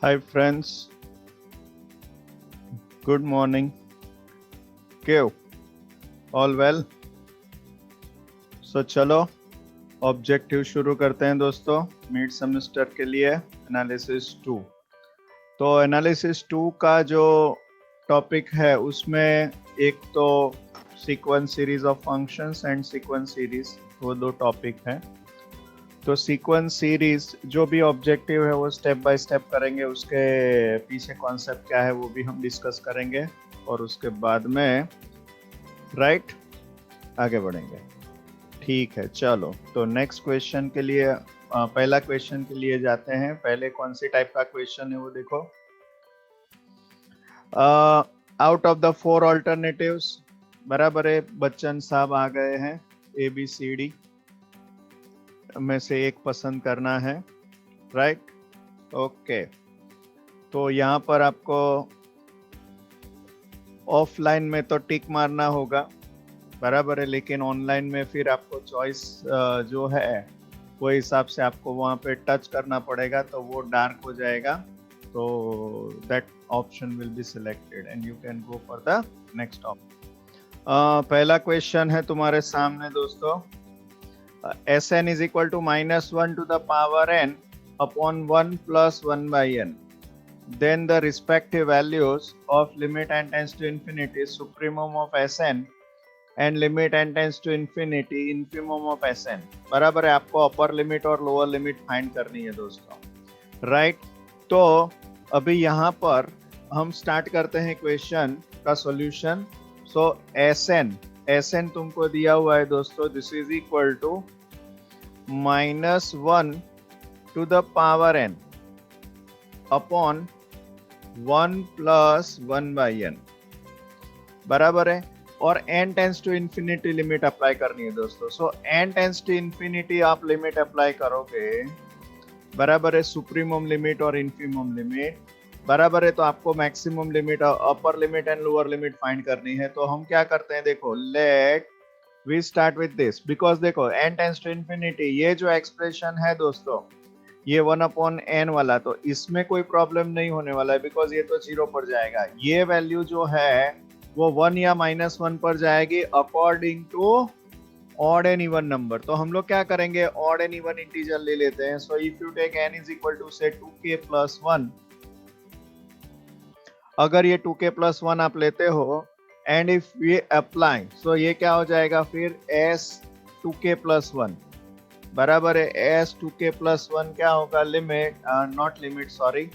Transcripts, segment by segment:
Hi friends, good morning. क्यों? All well? So चलो objective शुरू करते हैं दोस्तों मिड सेमेस्टर के लिए एनालिसिस 2। तो एनालिसिस 2 का जो टॉपिक है उसमें एक तो sequence series of functions and sequence series, वो दो टॉपिक हैं। तो सीक्वेंस सीरीज जो भी ऑब्जेक्टिव है वो स्टेप बाय स्टेप करेंगे, उसके पीछे कॉन्सेप्ट क्या है वो भी हम डिस्कस करेंगे और उसके बाद में राइट आगे बढ़ेंगे। ठीक है, चलो तो नेक्स्ट क्वेश्चन के लिए पहला क्वेश्चन के लिए जाते हैं। पहले कौन सी टाइप का क्वेश्चन है वो देखो। आउट ऑफ द 4 ऑल्टरनेटिव्स, बराबर है, बच्चन साहब आ गए हैं। ABCD में से एक पसंद करना है, राइट। ओके, तो यहाँ पर आपको ऑफलाइन में तो टिक मारना होगा, बराबर है, लेकिन ऑनलाइन में फिर आपको चॉइस जो है वो हिसाब से आपको वहाँ पे टच करना पड़ेगा, तो वो डार्क हो जाएगा, तो that option will be selected and you can go for the next option. पहला क्वेश्चन है तुम्हारे सामने दोस्तों। Sn is equal to -1 to the power n upon 1 plus 1 by n. Then the respective values of limit n tends to infinity supremum of Sn and limit n tends to infinity infimum of Sn। बराबर है, आपको upper limit और lower limit find करनी है दोस्तों, right. तो अभी यहाँ पर हम स्टार्ट करते हैं क्वेश्चन का सॉल्यूशन। सो Sn तुमको दिया हुआ है दोस्तों, this is equal to -1 to the power n upon 1 plus 1 by n, बराबर है। और n tends to infinity limit apply करनी है दोस्तों। So n tends to infinity आप लिमिट अप्लाई करोगे, बराबर है, सुप्रीमम लिमिट और इन्फीमम लिमिट, बराबर है। तो आपको maximum limit, upper limit and lower limit find करनी है। तो हम क्या करते हैं, देखो, let we start with this, because देखो n टेंस टू इंफिनिटी, ये जो एक्सप्रेशन है दोस्तों, ये 1/n वाला, तो इसमें कोई प्रॉब्लम नहीं होने वाला है, बिकॉज ये तो 0 पर जाएगा। ये वैल्यू जो है वो 1 या -1 पर जाएगी according to odd and even number. तो हम लोग क्या करेंगे, ऑड एंड इवन इंटीजर ले लेते हैं। So if you take n is equal to से 2k प्लस 1, अगर ये 2k प्लस 1 आप लेते हो एंड इफ वी अप्लाई, सो ये क्या हो जाएगा फिर s 2k प्लस 1, बराबर है, s 2k प्लस 1 क्या होगा, limit not limit sorry,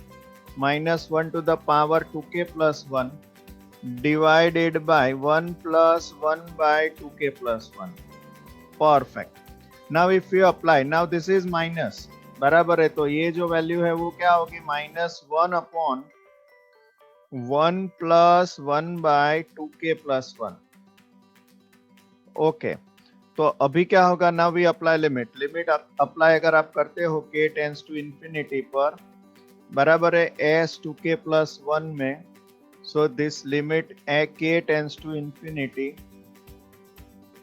-1 to the power 2k plus 1 divided by 1 plus 1 by 2k plus 1। Perfect. Now if you apply, now this is minus, बराबर है, तो ये जो वैल्यू है वो क्या होगी, -1 upon 1 plus 1 by 2k plus 1। Okay, तो अभी क्या होगा, now we apply limit apply अगर आप करते हो k टेंस टू इंफिनिटी पर, बराबर है, s 2k प्लस 1 में, so this limit k tends to infinity,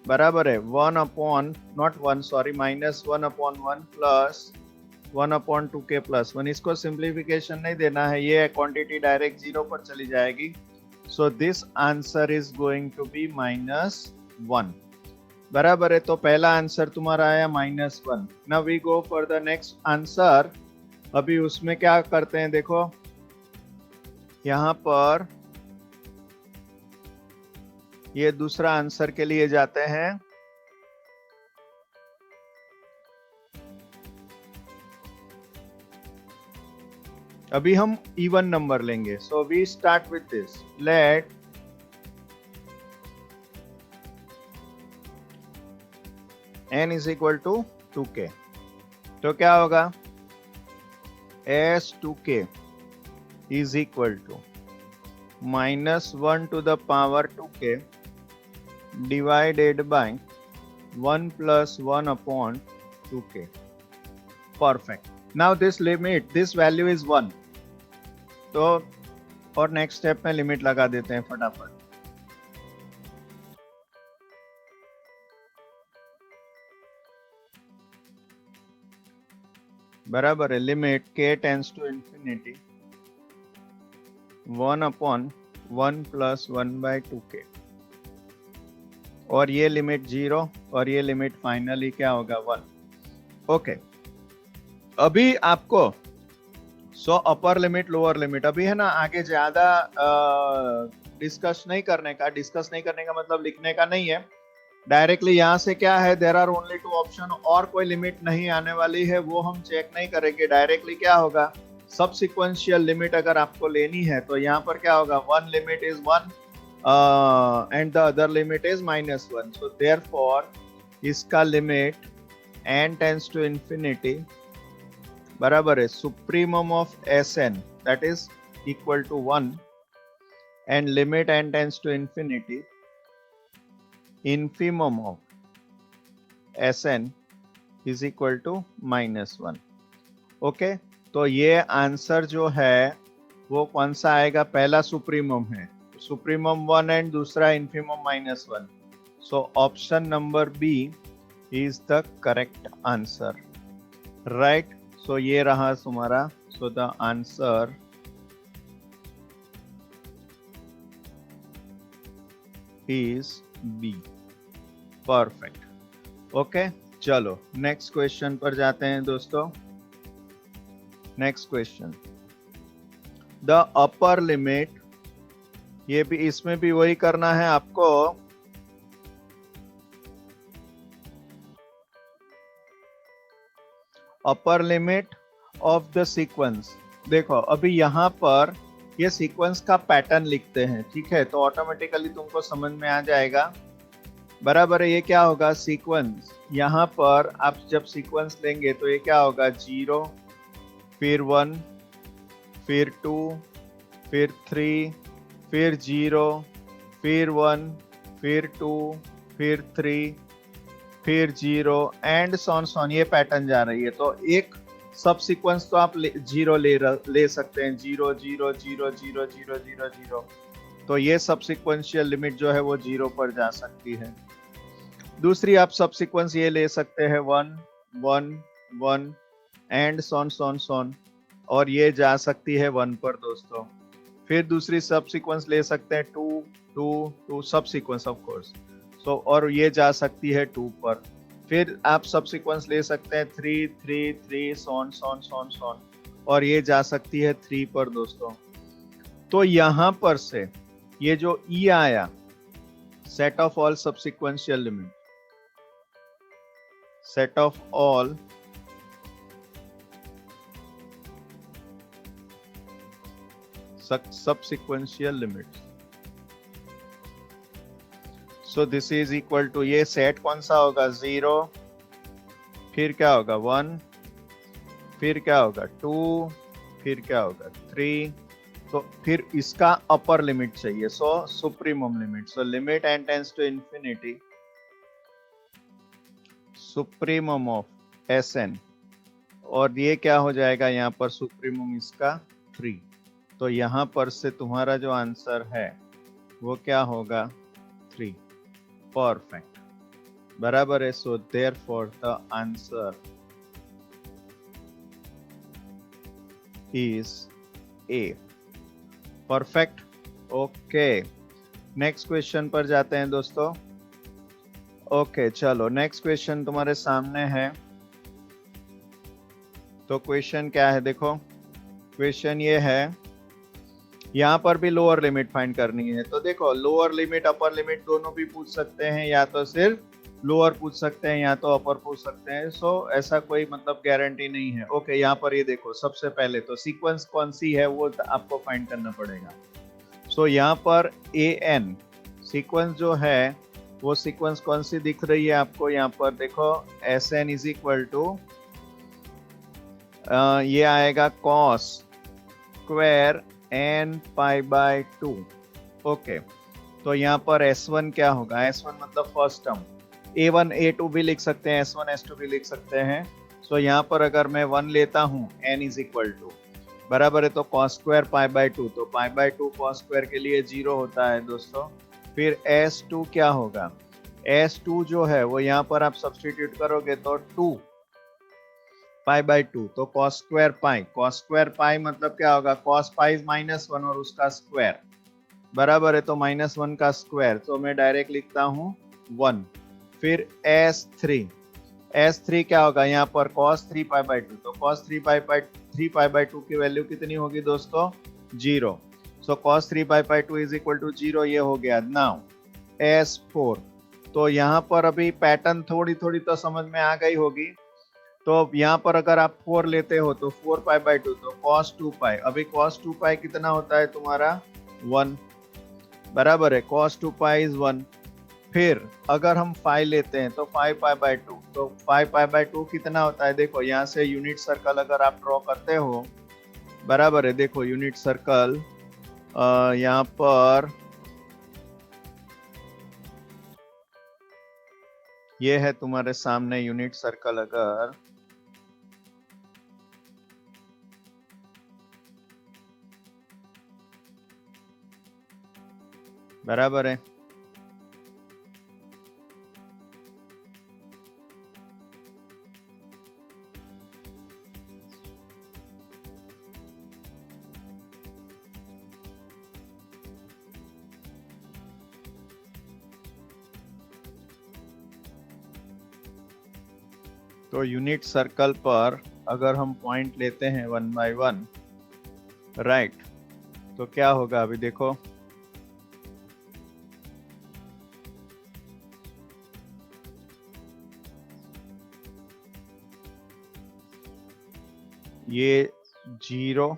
बराबर है, 1 upon not 1 sorry, -1 upon 1 plus 1 upon 2k plus 1। इसको सिंप्लीफिकेशन नहीं देना है, ये क्वांटिटी डायरेक्ट 0 पर चली जाएगी। So this answer is going to be -1, बराबर है। तो पहला आंसर तुम्हारा आया -1। Now we go for the next answer. अभी उसमें क्या करते हैं, देखो यहाँ पर ये दूसरा आंसर के लिए जाते हैं। अभी हम इवन नंबर लेंगे। So we start with this, let n is equal to 2k। तो क्या होगा, s 2k is equal to -1 to the power 2k divided by 1 plus 1 upon 2k। Perfect. Now this limit, this value is 1, तो और next step में limit लगा देते हैं फटाफट। बराबर है, limit k tends to infinity 1/1 + 1/2k, और ये लिमिट 0 और ये लिमिट फाइनली क्या होगा 1। ओके, अभी आपको अपर लिमिट लोअर लिमिट अभी है ना, आगे ज्यादा डिस्कस नहीं करने का मतलब लिखने का नहीं है। डायरेक्टली यहाँ से क्या है, देयर आर ओनली 2 ऑप्शन, और कोई लिमिट नहीं आने वाली है, वो हम चेक नहीं करेंगे। डायरेक्टली क्या होगा, सबसिक्वेंशियल लिमिट अगर आपको लेनी है तो यहाँ पर क्या होगा, one limit is 1 and the other limit is -1। So therefore इसका limit n tends to infinity बराबर है supremum of Sn that is equal to 1 and limit n tends to infinity infimum of Sn is equal to -1। Okay, तो ये answer जो है वो कौन सा आएगा, पहला सुप्रीमम है, सुप्रीमम 1 एंड दूसरा infimum -1। So option number B is the correct answer, right. So ये रहा तुम्हारा, so the answer is B, perfect. Okay, चलो नेक्स्ट क्वेश्चन पर जाते हैं दोस्तों। Next question, the upper limit, ये भी, इसमें भी वही करना है आपको। Upper limit of the sequence, देखो अभी यहां पर ये सीक्वेंस का पैटर्न लिखते हैं, ठीक है, तो ऑटोमेटिकली तुमको समझ में आ जाएगा, बराबर है। ये क्या होगा, सीक्वेंस, यहाँ पर आप जब सीक्वेंस लेंगे तो ये क्या होगा, 0 फिर 1 फिर 2 फिर 3 फिर 0 फिर 1 फिर 2 फिर 3 फिर 0 एंड सॉन, ये पैटर्न जा रही है। तो एक सब सीक्वेंस तो आप 0 ले सकते हैं, 0 0 0 0 0 0 0, तो ये सबसिक्वेंशियल लिमिट जो है वो 0 पर जा सकती है। दूसरी आप सबसिक्वेंस ये ले सकते हैं 1 1 1 एंड सॉन, और ये जा सकती है 1 पर दोस्तों। फिर दूसरी सबसिक्वेंस ले सकते हैं 2 2 2 सबसिक्वेंस ऑफ कोर्स, सो और ये जा सकती है 2 पर। फिर आप सबसिक्वेंस ले सकते हैं 3 3 3 सॉन, और ये जा सकती है 3 पर दोस्तों। तो यहां पर से ये जो E आया, set of all subsequential limit, set of all subsequential limits, so this is equal to, ये सेट कौन सा होगा, 0 फिर क्या होगा 1 फिर क्या होगा 2 फिर क्या होगा 3, तो फिर इसका अपर लिमिट चाहिए, so supremum limit, so limit n tends to infinity supremum of Sn, और ये क्या हो जाएगा यहाँ पर, सुप्रीमम इसका 3। तो यहाँ पर से तुम्हारा जो आंसर है वो क्या होगा, 3, परफेक्ट, बराबर है। So therefore the answer is a, perfect. Okay, next question पर जाते हैं दोस्तों। ओके, चलो नेक्स्ट क्वेश्चन तुम्हारे सामने है। तो क्वेश्चन क्या है, देखो क्वेश्चन ये है, यहाँ पर भी लोअर लिमिट फाइंड करनी है। तो देखो लोअर लिमिट अपर लिमिट दोनों भी पूछ सकते हैं, या तो सिर्फ लोअर पूछ सकते हैं या तो अपर पूछ सकते हैं, सो ऐसा कोई मतलब गारंटी नहीं है। ओके, यहाँ पर ये देखो, सबसे पहले तो सीक्वेंस कौन सी है वो आपको फाइंड करना पड़ेगा। सो यहाँ पर AN सीक्वेंस जो है वो सीक्वेंस कौन सी दिख रही है आपको, यहाँ पर देखो Sn इज इक्वल टू, ये आएगा cos स्क्वायर n π/2। ओके, तो यहाँ पर S1 क्या होगा, S1 मतलब फर्स्ट टर्म, A1 A2 भी लिख सकते हैं, S1 S2 भी लिख सकते हैं। सो यहाँ पर अगर मैं 1 लेता हूँ, n इज इक्वल टू, बराबर है, तो cos स्क्वायर π/2, तो π/2 cos स्क्वायर के लिए 0 होता है दोस्तों। फिर S2 क्या होगा, S2 जो है वो यहाँ पर आप सब्स्टिट्यूट करोगे तो 2 पाई बाई 2, तो कॉस स्क्वायर पाई मतलब क्या होगा, कॉस पाई -1 और उसका स्क्वायर, बराबर है। तो -1 का स्क्वायर, तो मैं डायरेक्ट लिखता हूँ 1। फिर S3 क्या होगा यहाँ पर, cos 3 पाई बाई 2, तो cos 3 पाई बाई 2 की वैल्यू कितनी होगी दोस्तों, 0। So cos 3 pi by 2 is equal to 0, ये हो गया। नाउ S4, तो यहाँ पर अभी पैटर्न थोड़ी थोड़ी तो समझ में आ गई होगी। तो यहाँ पर अगर आप 4 लेते हो तो 4 पाई बाई 2, तो cos 2 पाई, अभी cos 2 पाई कितना होता है तुम्हारा 1, बराबर है, cos 2 पाई इज 1। फिर अगर हम 5 लेते हैं तो 5 पाई बाई 2, तो 5 पाई बाई 2 कितना होता है, देखो यहाँ से यूनिट सर्कल अगर आप ड्रॉ करते हो, बराबर है, देखो यूनिट सर्कल यहाँ पर ये है तुम्हारे सामने यूनिट सर्कल, अगर बराबर है, तो यूनिट सर्कल पर अगर हम पॉइंट लेते हैं 1 बाई 1, राइट, तो क्या होगा, अभी देखो ये 0,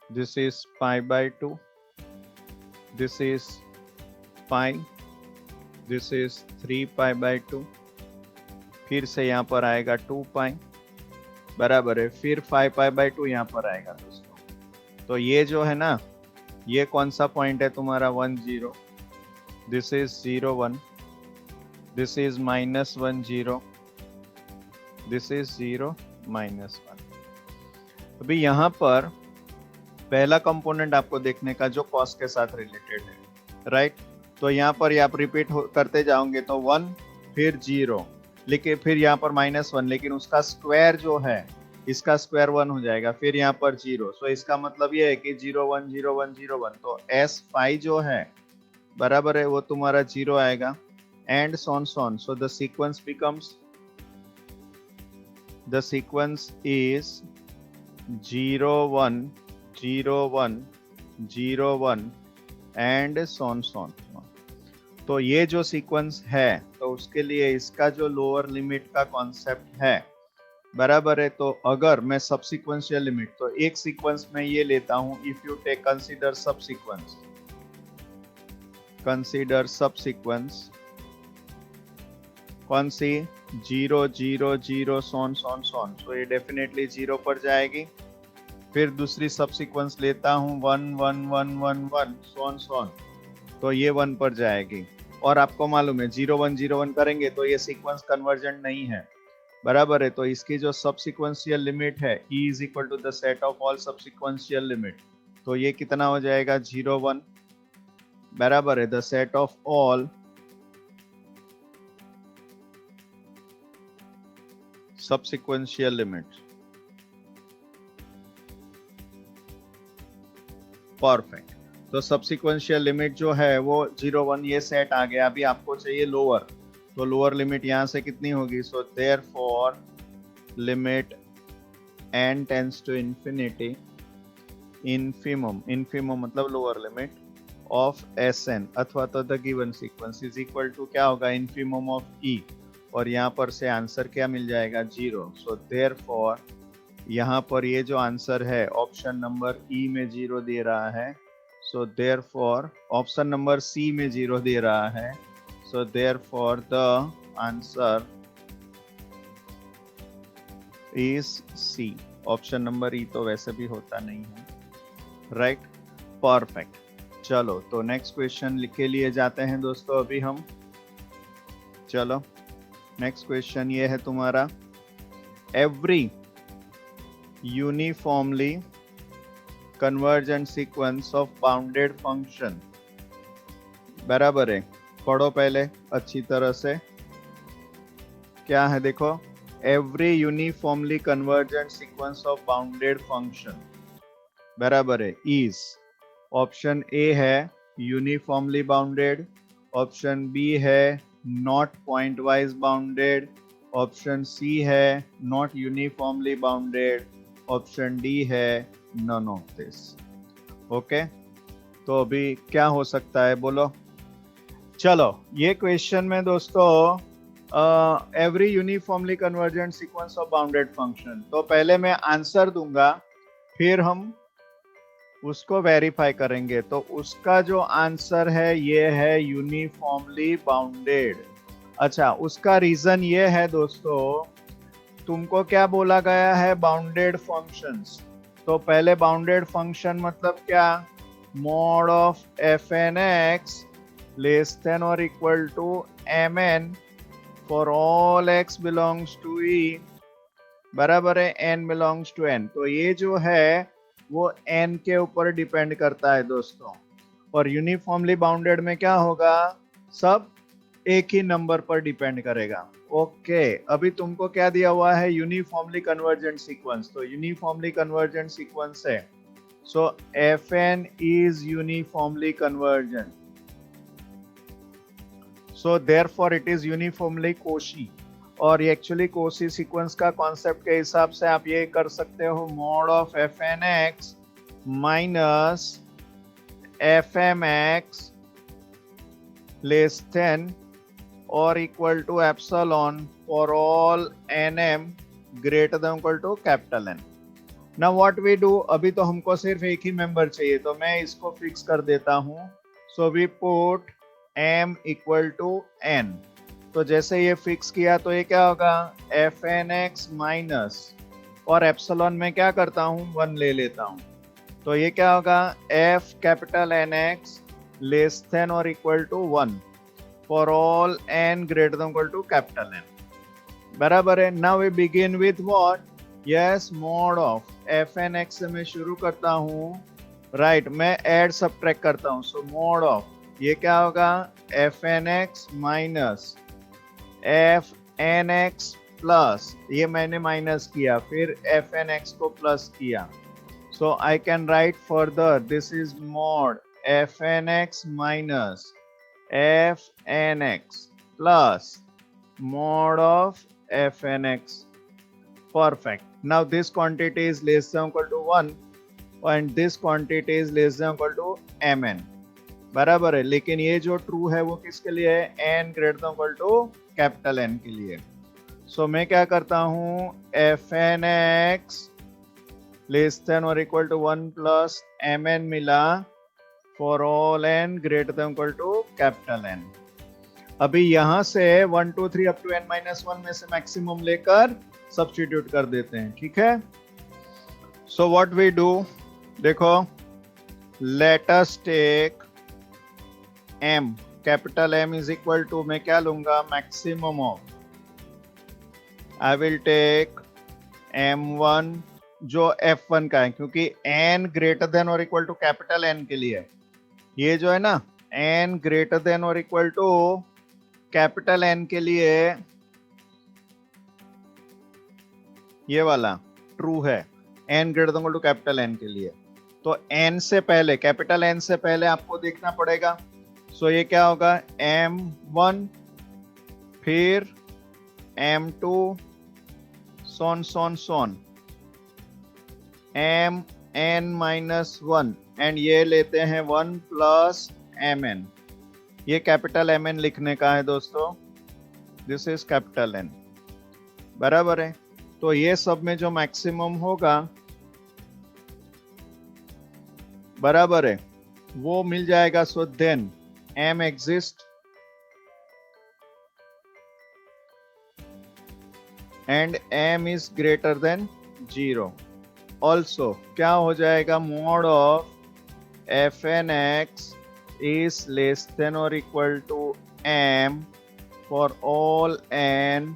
this is pi by 2, this is pi, this is 3 pi by 2, फिर से यहाँ पर आएगा 2 पाई, बराबर है, फिर 5 पाई बाई 2 यहाँ पर आएगा दोस्तों। तो ये जो है ना, ये कौन सा पॉइंट है तुम्हारा 1 0, this is 0 1, this is -1 0, this is 0 -1। अभी यहाँ पर पहला कंपोनेंट आपको देखने का जो कॉस के साथ रिलेटेड है, राइट। तो यहाँ पर आप रिपीट करते जाओगे तो 1, फिर 0, लेकिन फिर यहाँ पर -1, लेकिन उसका स्क्वायर जो है, इसका स्क्वायर 1 हो जाएगा, फिर यहाँ पर 0। सो इसका मतलब ये है कि 0 1 0 1 0 1, तो S5 जो है, बराबर है, वो तुम्हारा 0 आएगा, and so on. So the sequence becomes, the sequence is 0 1 0 1 0 1 and so on. तो ये जो सीक्वेंस है, तो उसके लिए इसका जो लोअर लिमिट का कॉन्सेप्ट है, बराबर है। तो अगर मैं सब सीक्वेंशियल लिमिट, तो एक सीक्वेंस में ये लेता हूं, इफ यू टेक कंसीडर सब सीक्वेंस, कंसीडर सब सीक्वेंस कौन सी, 0 0 0 सॉन। तो ये डेफिनेटली 0 पर जाएगी। फिर दूसरी सब सीक्वेंस लेता हूं 1 1 1 1 1 सॉन, तो ये 1 पर जाएगी। और आपको मालूम है 0 1 0 1 करेंगे तो ये सीक्वेंस कन्वर्जेंट नहीं है, बराबर है। तो इसकी जो सब सीक्वेंशियल लिमिट है, E is equal to the set of all subsequential limit, तो ये कितना हो जाएगा 0 1, बराबर है, the set of all subsequential limit, perfect. तो सबसिक्वेंशियल लिमिट जो है वो 0 1 ये सेट आ गया। अभी आपको चाहिए लोअर, तो लोअर लिमिट यहाँ से कितनी होगी, so therefore limit n tends to infinity, infimum मतलब लोअर लिमिट ऑफ Sn अथवा तो the given sequence is equal to क्या होगा, इन्फिमम ऑफ E, और यहाँ पर से आंसर क्या मिल जाएगा 0। सो देयरफॉर यहाँ पर ये जो आंसर है ऑप्शन नंबर E में 0 दे रहा है, so therefore option number C में 0 दे रहा है, so therefore the answer is C। Option number E तो वैसे भी होता नहीं है, राइट, परफेक्ट। चलो तो नेक्स्ट क्वेश्चन के लिए जाते हैं दोस्तों अभी हम। चलो नेक्स्ट क्वेश्चन ये है तुम्हारा, every uniformly convergent sequence of bounded function, बराबर है, पढ़ो पहले अच्छी तरह से। क्या है देखो, every uniformly convergent sequence of bounded function बराबर है इज, ऑप्शन ए है यूनिफॉर्मली बाउंडेड, ऑप्शन बी है not pointwise bounded, option C है not uniformly bounded, option D है नन ऑफ दिस। ओके, तो अभी क्या हो सकता है बोलो। चलो, ये क्वेश्चन में दोस्तों every uniformly convergent sequence of bounded function, तो पहले मैं आंसर दूंगा फिर हम उसको वेरीफाई करेंगे। तो उसका जो आंसर है ये है यूनिफॉर्मली बाउंडेड। अच्छा, उसका रीजन ये है दोस्तों, तुमको क्या बोला गया है, बाउंडेड फंक्शंस। तो पहले बाउंडेड फंक्शन मतलब क्या, mod of F N X less than और equal to M N for all X belongs to E बराबर है एन बिलोंग्स टू एन। तो ये जो है वो एन के ऊपर डिपेंड करता है दोस्तों। और यूनिफॉर्मली बाउंडेड में क्या होगा, सब एक ही नंबर पर डिपेंड करेगा। ओके, अभी तुमको क्या दिया हुआ है, यूनिफॉर्मली कन्वर्जेंट सीक्वेंस। तो यूनिफॉर्मली कन्वर्जेंट सीक्वेंस है, so F N is uniformly convergent, so therefore it is uniformly Cauchy. और एक्चुअली कोशी सीक्वेंस का कॉन्सेप्ट के हिसाब से आप ये कर सकते हो, mod of F N X minus F M X less than और equal to epsilon for all N M greater than equal to capital N. Now what we do, अभी तो हमको सिर्फ एक ही मेंबर चाहिए, तो मैं इसको फिक्स कर देता हूं। So we put m equal to n। तो जैसे ये फिक्स किया तो ये क्या होगा, एफ एन एक्स माइनस और एप्सिलॉन में क्या करता हूँ 1 ले लेता हूँ, तो ये क्या होगा, F capital N X less than और equal to 1 for all n greater than equal to capital n बराबर है। Now we begin with what, yes mod of F N X से मैं शुरू करता हूँ, राइट, मैं ऐड सबट्रैक्ट करता हूँ। सो मॉड ऑफ ये क्या होगा, F N X minus F N X plus, ये मैंने माइनस किया, फिर एफ एन एक्स को प्लस किया। So I can write further, this is mod F N X minus F N X plus mod of fnx. Perfect. Now this quantity is less than or equal to 1 and this quantity is less than or equal to mn बराबर है। लेकिन ये जो true है वो किसके लिए है, n greater than equal to capital N के लिए। सो मैं क्या करता हूँ, F N X less than और equal to 1 plus M N मिला for all n greater than equal to capital N। अभी यहां से 1 2 3 अप टू n माइनस 1 में से मैक्सिमम लेकर सब्स्टिट्यूट कर देते हैं, ठीक है। सो व्हाट वी डू, देखो, let us take m, capital M is equal to, मैं क्या लूंगा, maximum of, I will take m1 जो f1 का है, क्योंकि n ग्रेटर देन और इक्वल टू कैपिटल N के लिए, ये जो है ना n ग्रेटर देन और इक्वल टू कैपिटल N के लिए ये वाला ट्रू है, n greater than equal to capital N के लिए। तो n से पहले, कैपिटल N से पहले आपको देखना पड़ेगा। सो ये क्या होगा, m1 फिर m2 so on so on so on mn minus 1 and ये लेते हैं 1 प्लस mn। ये कैपिटल mn लिखने का है दोस्तों, दिस इज कैपिटल N बराबर है। तो ये सब में जो मैक्सिमम होगा बराबर है वो मिल जाएगा। So then m exist and m is greater than 0। also क्या हो जाएगा, mod of fn x is less than or equal to m for all n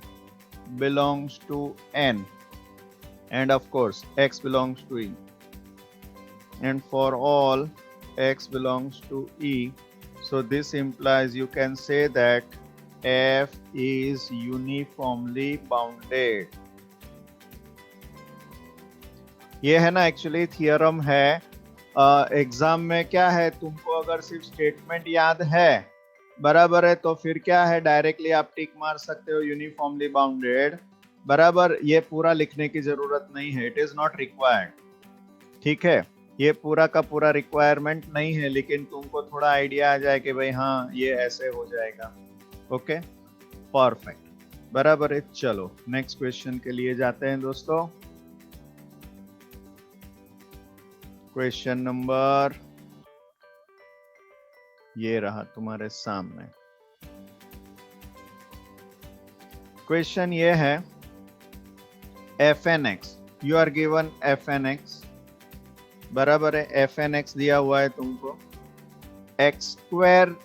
belongs to n and of course x belongs to e and for all x belongs to e. So this implies you can say that F is uniformly bounded. ये है ना actually theorem है। Exam में क्या है, तुमको अगर सिर्फ स्टेटमेंट याद है, बराबर है, तो फिर क्या है, डायरेक्टली आप टिक मार सकते हो यूनिफॉर्मली बाउंडेड, बराबर। ये पूरा लिखने की जरूरत नहीं है, इट इज नॉट रिक्वायर्ड, ठीक है। ये पूरा का पूरा रिक्वायरमेंट नहीं है, लेकिन तुमको थोड़ा आइडिया आ जाए कि भाई हाँ ये ऐसे हो जाएगा। ओके, परफेक्ट, बराबर है। चलो नेक्स्ट क्वेश्चन के लिए जाते हैं दोस्तों। क्वेश्चन नंबर ये रहा तुम्हारे सामने। क्वेश्चन ये है, f N x, you are given f N x, बराबर है। एफ एन एक्स दिया हुआ है तुमको, x square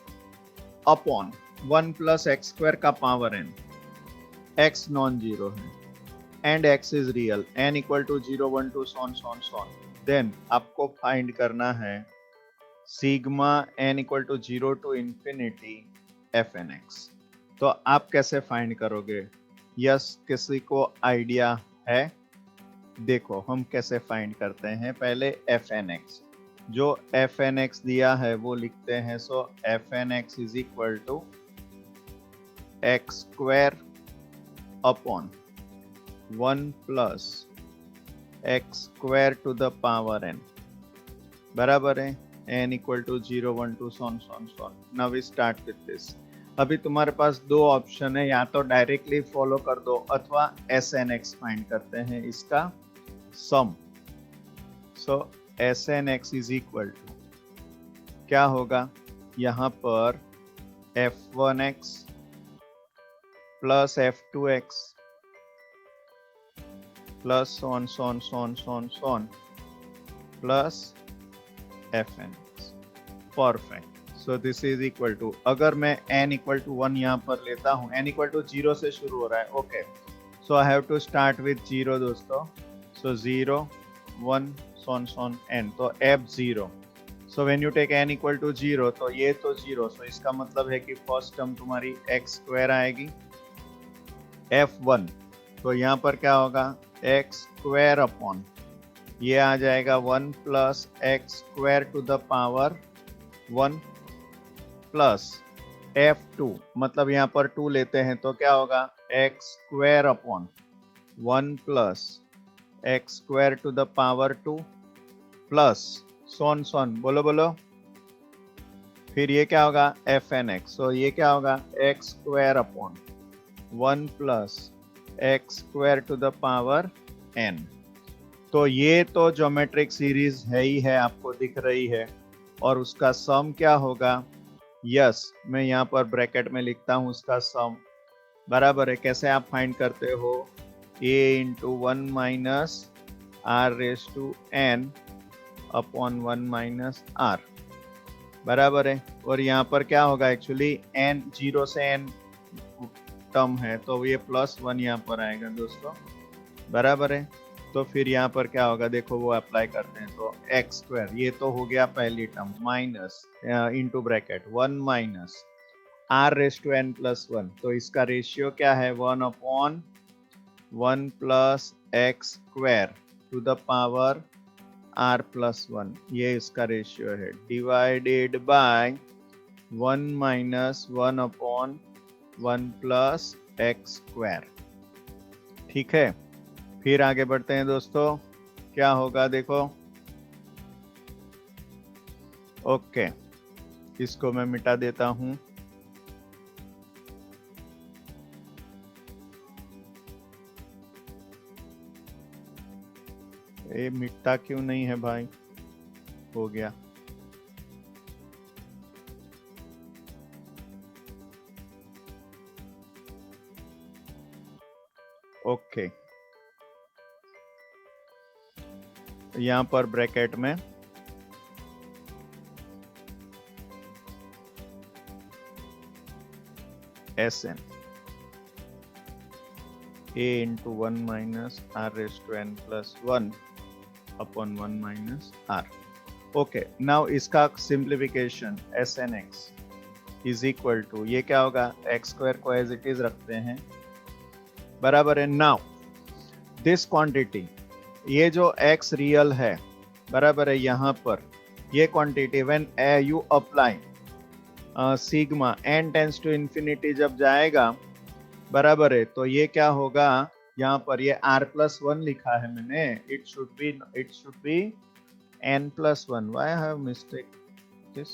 upon 1 plus x square का power n, x non zero है and x is real, n equal to 0 1 2 so on. Then आपको find करना है sigma n equal to 0 to infinity f N x. तो आप कैसे फाइंड करोगे? Yes, किसी को आइडिया है? देखो हम कैसे फाइंड करते हैं। पहले एफ एन एक्स, जो एफ एन एक्स दिया है वो लिखते हैं। So F N x is equal to X square upon 1 plus x square to the power n, बराबर है। n equal to 0 1 2 so on. Now we start with this. अभी तुम्हारे पास दो ऑप्शन है, या तो डायरेक्टली फॉलो कर दो अथवा एस एन एक्स फाइंड करते हैं इसका sum. So s n x is equal to क्या होगा, यहाँ पर f1x plus f2x plus so on plus fnx। Perfect. So this is equal to, अगर मैं n इक्वल टू 1 यहाँ पर लेता हूँ, n इक्वल टू 0 से शुरू हो रहा है। Okay, so I have to start with 0 दोस्तों। सो 0 1 सोन n, तो f0। So when you take n equal to 0, तो ये तो 0, सो इसका मतलब है कि फर्स्ट टर्म तुम्हारी x स्क्वायर आएगी। f1, तो यहाँ पर क्या होगा, x स्क्वायर अपॉन, ये आ जाएगा 1 plus x square to the power 1 plus f2, मतलब यहाँ पर 2 लेते हैं तो क्या होगा, x square upon 1 plus x square to the power 2 plus so on बोलो। फिर ये क्या होगा, एफ एन एक्स। सो ये क्या होगा, x square upon 1 plus x square to the power n। तो ये तो ज्योमेट्रिक सीरीज है ही है, आपको दिख रही है, और उसका सम क्या होगा, यस मैं यहाँ पर ब्रैकेट में लिखता हूँ उसका सम, बराबर है। कैसे आप फाइंड करते हो, a into 1 minus r raise to n upon 1 minus r, बराबर है। और यहाँ पर क्या होगा, एक्चुअली n 0 से n टर्म है, तो ये प्लस 1 यहाँ पर आएगा दोस्तों, बराबर है। तो फिर यहाँ पर क्या होगा, देखो वो अप्लाई करते हैं, तो एक्स स्क्वायर, ये तो हो गया पहली term, minus into bracket 1 minus r raise to n plus 1, तो इसका रेशियो क्या है, 1 upon 1 plus x square to the power r plus 1, ये इसका रेशियो है, divided by 1 minus 1 upon 1 plus x square. ठीक है, फिर आगे बढ़ते हैं दोस्तों, क्या होगा देखो। ओके, इसको मैं मिटा देता हूं। ये मिटता क्यों नहीं है भाई, हो गया। ओके, यहाँ पर ब्रैकेट में s n a into 1 minus r raise to n plus 1 upon 1 minus r. Okay, now इसका simplification s n x, is equal to, ये क्या होगा, एक्स स्क्वायर को एज इट इज रखते हैं, बराबर है। नाउ दिस क्वांटिटी, ये जो x रियल है, बराबर है, यहाँ पर ये quantity when you apply sigma n tends to infinity जब जाएगा, बराबर है, तो ये क्या होगा, यहाँ पर ये r+1 लिखा है मैंने, it should be n+1, why I have mistake this,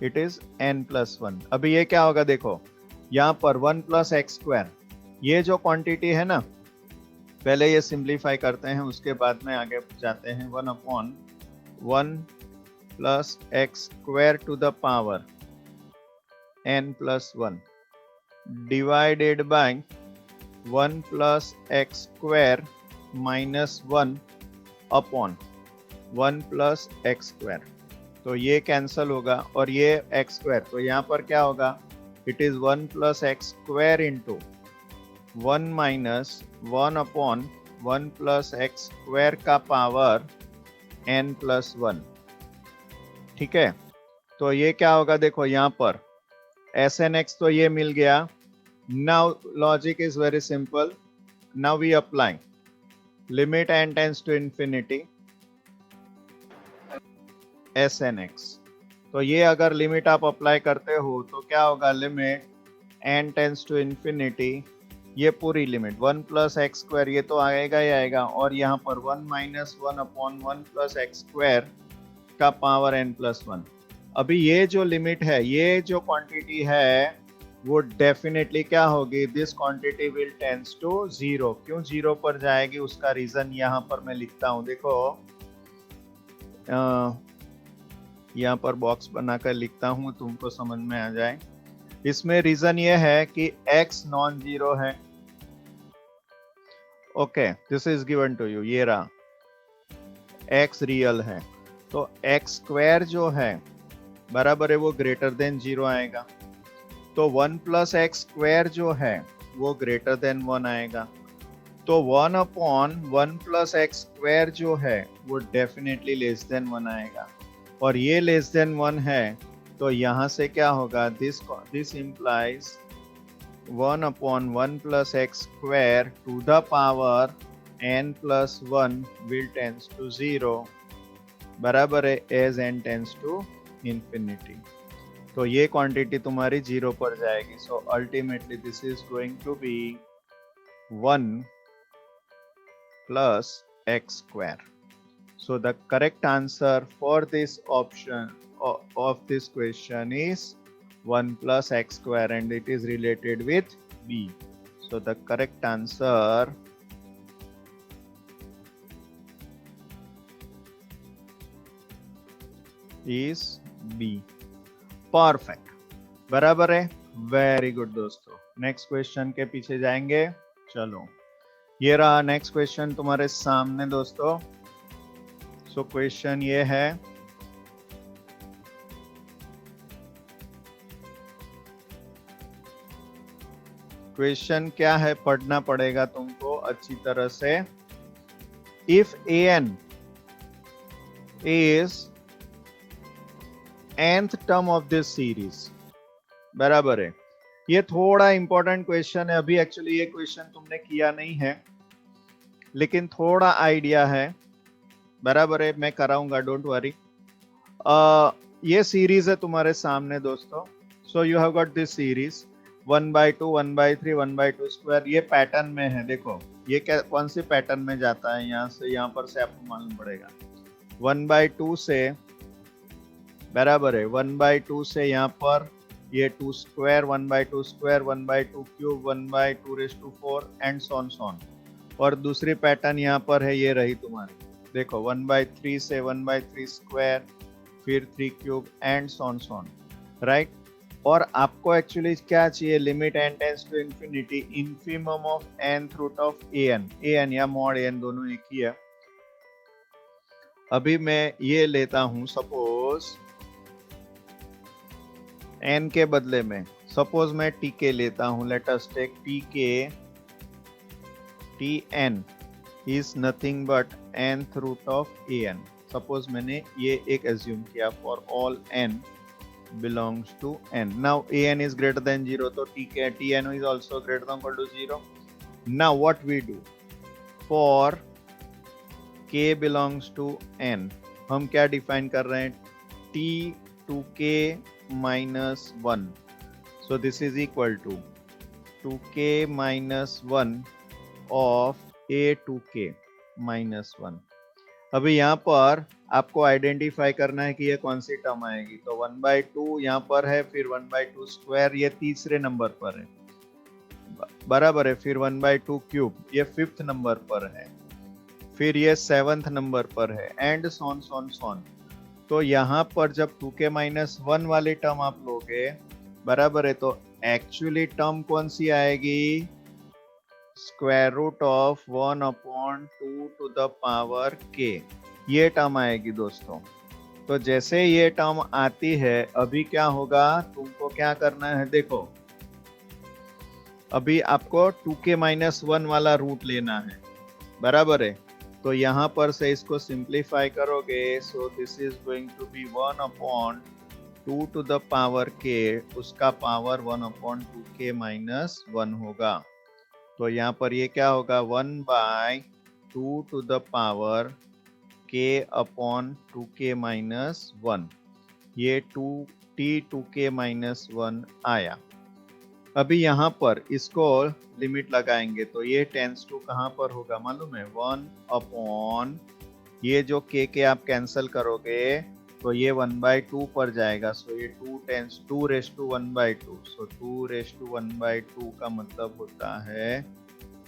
it is n+1। अभी ये क्या होगा, देखो यहाँ पर 1 + x², ये जो क्वांटिटी है ना, पहले ये सिंप्लीफाई करते हैं, उसके बाद में आगे जाते हैं। 1/1 + x² to the power n+1 divided by 1 + x² - 1 upon 1 + x²। तो ये कैंसल होगा और ये x², तो यहाँ पर क्या होगा, it is 1 + x² into 1 - 1 upon 1 + x² का पावर n+1, ठीक है। तो ये क्या होगा, देखो यहाँ पर Sn(x) तो ये मिल गया। Now logic is very simple, now we apply limit n tends to infinity Sn(x). तो ये अगर लिमिट आप अप्लाई करते हो तो क्या होगा, limit n tends to infinity, ये पूरी लिमिट 1 + x², ये तो आएगा ही आएगा, और यहाँ पर 1 - 1 अपॉन 1 + x² का पावर n+1। अभी ये जो लिमिट है, ये जो क्वांटिटी है, वो डेफिनेटली क्या होगी, this quantity will tends to 0। क्यों 0 पर जाएगी, उसका रीजन यहाँ पर मैं लिखता हूँ, देखो यहाँ पर बॉक्स बनाकर लिखता हूँ, तुमको समझ में आ जाए। इसमें रीजन ये है कि x नॉन जीरो है, okay, this is given to you, ये रहा x रियल है, तो x² जो है, बराबर है, वो ग्रेटर देन 0 आएगा, तो 1 + x² जो है वो ग्रेटर देन 1 आएगा, तो 1 अपॉन 1 + x² जो है वो डेफिनेटली लेस देन 1 आएगा, और ये लेस देन 1 है, तो यहाँ से क्या होगा, this implies 1 upon 1 + x² to the power n+1 will tends to 0, बराबर है, as n tends to infinity. तो ये क्वांटिटी तुम्हारी 0 पर जाएगी, so ultimately this is going to be 1 + x²। So the correct answer for this option of this question is 1 + x², and it is related with b. So the correct answer is b. Perfect, बराबर है, very good दोस्तों। Next question के पीछे जाएंगे, चलो ये रहा next question तुम्हारे सामने दोस्तों। सो क्वेश्चन ये है, क्वेश्चन क्या है, पढ़ना पड़ेगा तुमको अच्छी तरह से। If an is nth term of this series, बराबर है, ये थोड़ा इंपॉर्टेंट क्वेश्चन है। अभी एक्चुअली ये क्वेश्चन तुमने किया नहीं है, लेकिन थोड़ा आइडिया है, बराबर है, मैं कराऊंगा, डोंट वरी। ये सीरीज है तुम्हारे सामने दोस्तों। So you have got this series 1/2 1/3 1/2², ये पैटर्न में है। देखो ये क्या, कौन सी पैटर्न में जाता है, यहाँ से यहाँ पर से आपको मालूम पड़ेगा। 1/2 से, बराबर है, 1/2 से यहाँ पर ये 2² 1/2², 1/2³ 1/2⁴ एंड सॉन। और दूसरी पैटर्न यहाँ पर है, ये रही तुम्हारी, देखो 1/3 से 1/3², फिर 3³ एंड सॉन, राइट। और आपको एक्चुअली क्या चाहिए, limit n tends to infinity infimum of nth root of an या मॉड an, दोनों एक ही है। अभी मैं ये लेता हूं, सपोज n के बदले में, सपोज मैं tk लेता हूं, let us take tk, tn is nothing but nth root of an। Suppose मैंने ये एक एज्यूम किया for all n belongs to n. Now an is greater than 0, तो tn is also greater than equal to 0. Now what we do for k belongs to n, हम क्या define कर रहे हैं, t to k minus 1. So this is equal to 2k minus 1 of a to k minus 1. अभी यहाँ पर आपको identify करना है कि ये कौन सी टर्म आएगी, तो 1/2 यहाँ पर है, फिर 1/2 स्क्वायर ये तीसरे नंबर पर है, बराबर है, फिर 1/2 क्यूब ये 5th नंबर पर है, फिर ये 7th नंबर पर है, एंड सोन सोन सोन. तो यहाँ पर जब 2k minus 1 वाली टर्म आप लोगे, बराबर है, तो एक्चुअली टर्म कौन सी आएगी, square root of 1/2 to the power k, ये टर्म आएगी दोस्तों. तो जैसे ये टर्म आती है, अभी क्या होगा, तुमको क्या करना है, देखो अभी आपको 2k minus 1 वाला रूट लेना है, बराबर है, तो यहाँ पर से इसको सिंप्लीफाई करोगे, so this is going to be 1/2 to the power k, उसका पावर 1/2k minus 1 होगा. तो यहाँ पर ये क्या होगा, 1/2 to the power k upon 2k minus 1, ये 2t 2k minus 1 आया. अभी यहाँ पर इसको लिमिट लगाएंगे, तो ये टेंस टू कहाँ पर होगा मालूम है, 1 अपॉन ये जो k आप कैंसिल करोगे, तो ये 1/2 पर जाएगा, सो ये 2 tends 2 raise to 1/2, so 2 raise to 1/2 का मतलब होता है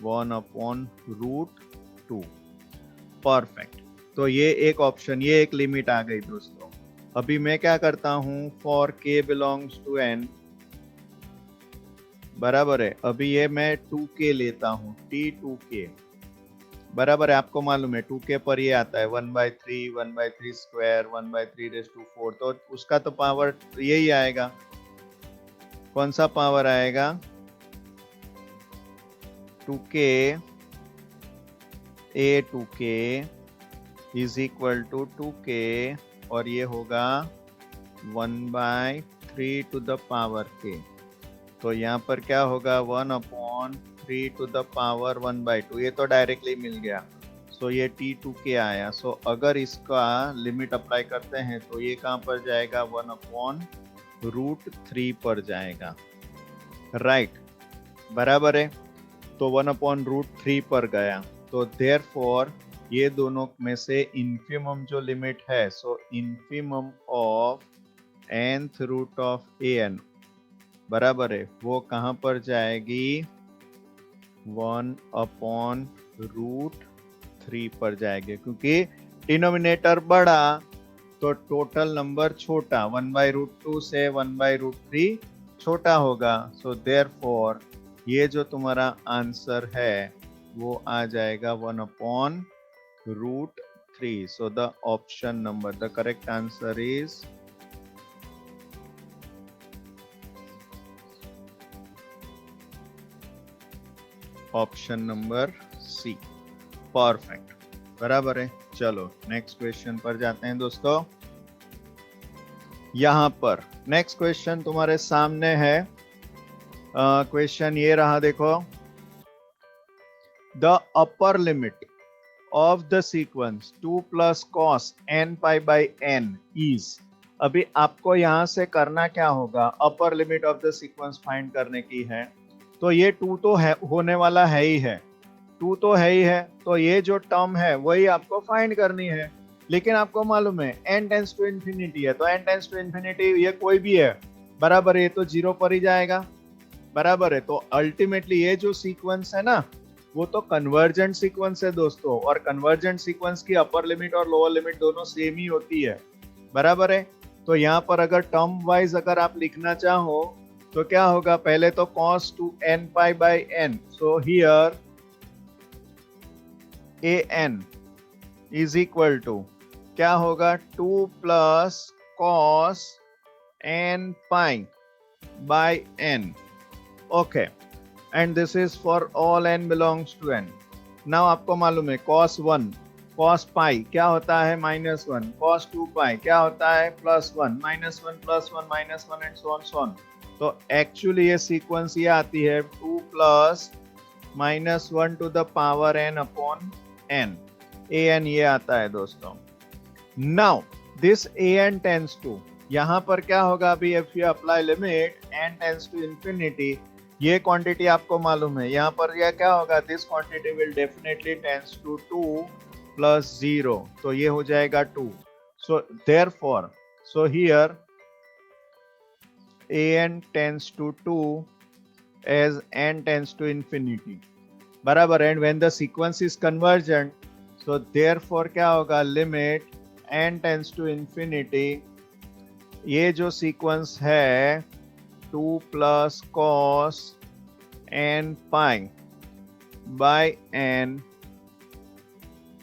1/√2. परफेक्ट. तो ये एक ऑप्शन, ये एक लिमिट आ गई दोस्तों. अभी मैं क्या करता हूं, for k belongs to n, बराबर है, अभी ये मैं 2k लेता हूं, t 2k, बराबर है, आपको मालूम है 2k पर ये आता है 1/3 1/3 स्क्वायर 1/3 रेस टू 4, तो उसका तो पावर यही आएगा. कौन सा पावर आएगा, 2k a 2k is equal to 2k, और ये होगा 1/3 टू द पावर k. तो यहाँ पर क्या होगा, 1/3 टू द पावर 1/2, ये तो डायरेक्टली मिल गया, सो ये t 2k आया. सो अगर इसका लिमिट अप्लाई करते हैं, तो ये कहाँ पर जाएगा, 1/√3 पर जाएगा, राइट, बराबर है. तो 1/√3 पर गया, तो देयरफॉर ये दोनों में से इन्फिमम जो लिमिट है, so infimum of nth root of an, बराबर है, वो कहां पर जाएगी, 1/√3 पर जाएगी, क्योंकि डिनोमिनेटर बड़ा तो टोटल नंबर छोटा, 1/√2 से 1/√3 छोटा होगा. सो देयरफॉर ये जो तुम्हारा आंसर है वो आ जाएगा 1/√3. So the option number, the correct answer is option number C. Perfect, बराबर है. चलो नेक्स्ट क्वेश्चन पर जाते हैं दोस्तों. यहां पर नेक्स्ट क्वेश्चन तुम्हारे सामने है. क्वेश्चन ये रहा, देखो, the upper limit of the sequence 2 + cos n/n is. अभी आपको यहां से करना क्या होगा, अपर limit of the sequence find करने की है. तो ये 2 तो है, होने वाला है ही है, 2 तो है ही है, तो ये जो टर्म है वही आपको फाइंड करनी है. लेकिन आपको मालूम है n टेंस टू इंफिनिटी है, तो n टेंस टू इंफिनिटी ये कोई भी है, बराबर है, ये तो 0 पर ही जाएगा, बराबर है. तो अल्टीमेटली ये जो सीक्वेंस है ना, वो तो कन्वर्जेंट सीक्वेंस है दोस्तों, और कन्वर्जेंट सीक्वेंस की अपर लिमिट और लोअर लिमिट दोनों सेम ही होती है, बराबर है. तो यहाँ पर अगर टर्म वाइज अगर आप लिखना चाहो, तो क्या होगा, पहले तो cos 2n/n, so here an is equal to क्या होगा, 2 + cos n/n. Okay, and this is for all n belongs to n. Now आपको मालूम है cos 1 cos पाई क्या होता है -1, cos 2 पाई क्या होता है +1, -1 +1 -1 एंड सो ऑन। तो एक्चुअली ये सीक्वेंस ये आती है 2 plus -1 to the power n upon n, an ये आता है दोस्तों। Now this an tends to, यहाँ पर क्या होगा अभी, if you apply limit n tends to infinity, ये क्वांटिटी आपको मालूम है, यहाँ पर यह क्या होगा, this quantity will definitely tends to 2 plus 0, तो ये हो जाएगा 2। सो therefore, so here an tends to 2 as n tends to infinity, बराबर। And when the sequence is convergent, so therefore क्या होगा, limit n tends to infinity, ये जो sequence है 2 plus cos n pi by n,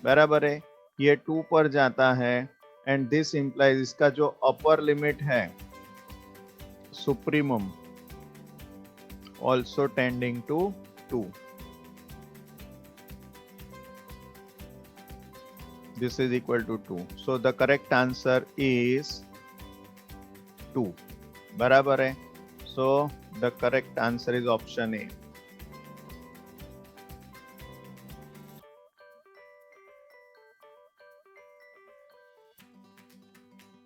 बराबर है, ये 2 पर जाता है। एंड दिस इंप्लाइज, इसका जो अपर लिमिट है supremum also tending to 2, this is equal to 2, so the correct answer is 2, बराबर है। so the correct answer is option A।